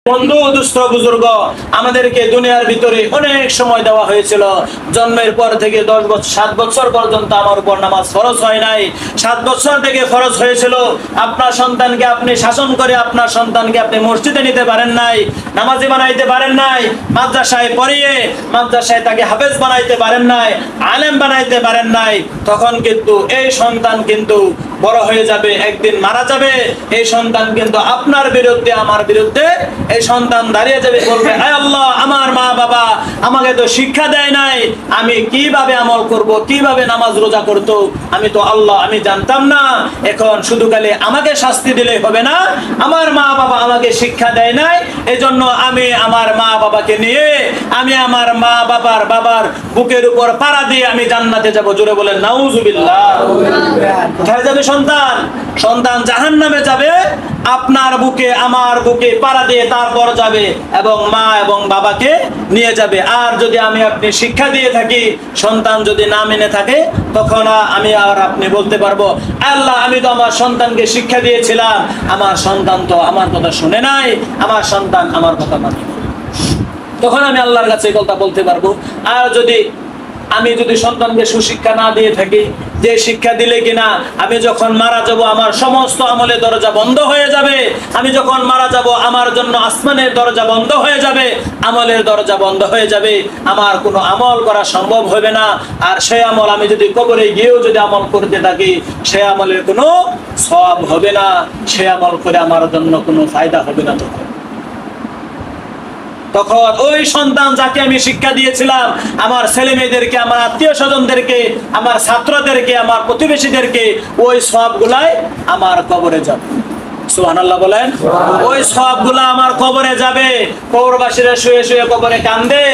বন্ধু দুস্থ বুজুর্গ, আমাদেরকে দুনিয়ার ভিতরে অনেক সময় দেওয়া হয়েছিল। জন্মের পর থেকে 10 বছর 7 বছর পর্যন্ত আমার উপর নামাজ ফরজ হয় নাই। 7 বছর থেকে ফরজ হয়েছিল। আপনার সন্তানকে আপনি শাসন করে আপনার সন্তানকে আপনি মসজিদে নিতে পারেন নাই, নামাজি বানাইতে পারেন নাই, মাদ্রাসায় পড়িয়ে মাদ্রাসায় তাকে হাফেজ বানাইতে পারেন নাই, আলেম বানাইতে পারেন নাই। তখন কিন্তু এই সন্তান কিন্তু বড় হয়ে যাবে, একদিন মারা যাবে। এই সন্তান কিন্তু আপনার বিরুদ্ধে, আমার বিরুদ্ধে এই সন্তান দাঁড়িয়ে যাবে, বলবে আয় আল্লাহ, আমার মা বাবা আমাকে তো শিক্ষা দেয় নাই, আমি কিভাবে আমল করব, কিভাবে নামাজ রোজা করতো, আমি তো আল্লাহ আমি জানতাম না। এখন শুধু খালি আমাকে শাস্তি দিলে হবে না, আমার মা বাবা আমাকে শিক্ষা দেয় নাই, এজন্য আমি আমার মা বাবাকে নিয়ে আমি আমার মা বাবার বুকের উপর পাড়া দিয়ে আমি জান্নাতে যাব। জোরে বলেন নাউজুবিল্লাহ। কোথায় যাবে সন্তান? সন্তান জাহান্নামে যাবে, আপনার বুকে আমার বুকে পাড়া দিয়ে তারপর যাবে এবং মা এবং বাবাকে নিয়ে যাবে। আর যদি আমি আপনি শিক্ষা দিয়ে থাকি, সন্তান যদি না মেনে থাকে, তখন আমি আর আপনি বলতে পারবো আল্লাহ আমি তো আমার সন্তানকে শিক্ষা দিয়েছিলাম, আমার সন্তান তো আমার কথা শুনে নাই, আমার সন্তান আমার কথা মানে। তখন আমি আল্লাহর কাছে কথা বলতে পারবো। আর আমি যদি সন্তানকে সুশিক্ষা না দিয়ে থাকি, যে শিক্ষা দিলে কিনা আমি যখন মারা যাব আমার সমস্ত আমলের দরজা বন্ধ হয়ে যাবে, আমি যখন মারা যাব আমার জন্য আসমানের দরজা বন্ধ হয়ে যাবে, আমলের দরজা বন্ধ হয়ে যাবে, আমার কোনো আমল করা সম্ভব হবে না। আর সেই আমল আমি যদি কবরে গিয়েও যদি আমল করতে থাকি, সেই আমলের কোনো সওয়াব হবে না, সেই আমল করে আমার জন্য কোনো ফায়দা হবে না। তখন ওই সন্তান যাকে আমি শিক্ষা দিয়েছিলাম, আমার ছেলে মেয়েদেরকে, আমার আত্মীয় স্বজনদেরকে, আমার ছাত্রদেরকে, আমার প্রতিবেশীদেরকে, ওই সওয়াবগুলাই আমার কবরে যাবে। সুবহানাল্লাহ বলেন। ওই সওয়াবগুলো আমার কবরে যাবে। কবরবাসীরা শুয়ে শুয়ে কবরে কান্দে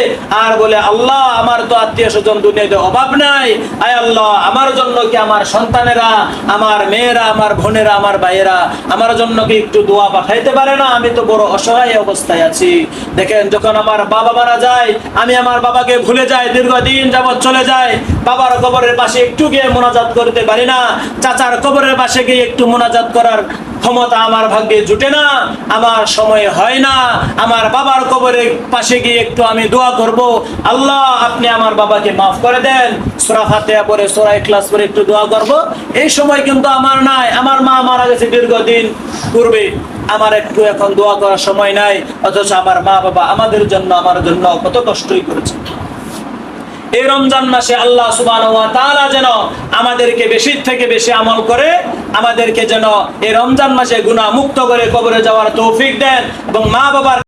আর বলে আল্লাহ আমার তো আত্মীয় স্বজন দুনিয়াতে অভাব নাই, আয় আল্লাহ আমার জন্য কি আমার সন্তানেরা, আমার মেয়েরা, আমার বোনেরা, আমার ভাইয়েরা আমার জন্য কি একটু দোয়া পাঠাইতে পারে না? আমি তো বড় অসহায় অবস্থায় আছি। দেখেন, যখন আমার বাবা মারা যায়, আমি আমার বাবাকে ভুলে যাই, দীর্ঘদিন যাবৎ চলে যায়, বাবার কবরের পাশে একটু গিয়ে মোনাজাত করতে পারি না, চাচার কবরের পাশে গিয়ে একটু মোনাজাত করার ক্ষমতা আমার ভাগ্যে জুটে না, আমার সময় হয় না। আমার বাবার কবরের পাশে গিয়ে একটু আমি দোয়া করব, আল্লাহ আপনি আমার বাবাকে মাফ করে দেন, সূরা ফাতিহা পড়ে, সূরা ইখলাস পড়ে একটু দোয়া করব, এই সময় কিন্তু আমার নাই। আমার মা মারা গেছে দীর্ঘদিন পূর্বে, আমার একটু এখন দোয়া করার সময় নাই, অথচ আমার মা বাবা আমাদের জন্য, আমার জন্য কত কষ্টই করেছে। এই রমজান মাসে আল্লাহ সুবহানাহু ওয়া তাআলা যেন আমাদেরকে বেশি থেকে বেশি আমল করে আমাদেরকে যেন এই রমজান মাসে গুনাহ মুক্ত করে কবরে যাওয়ার তৌফিক দেন এবং মা বাবার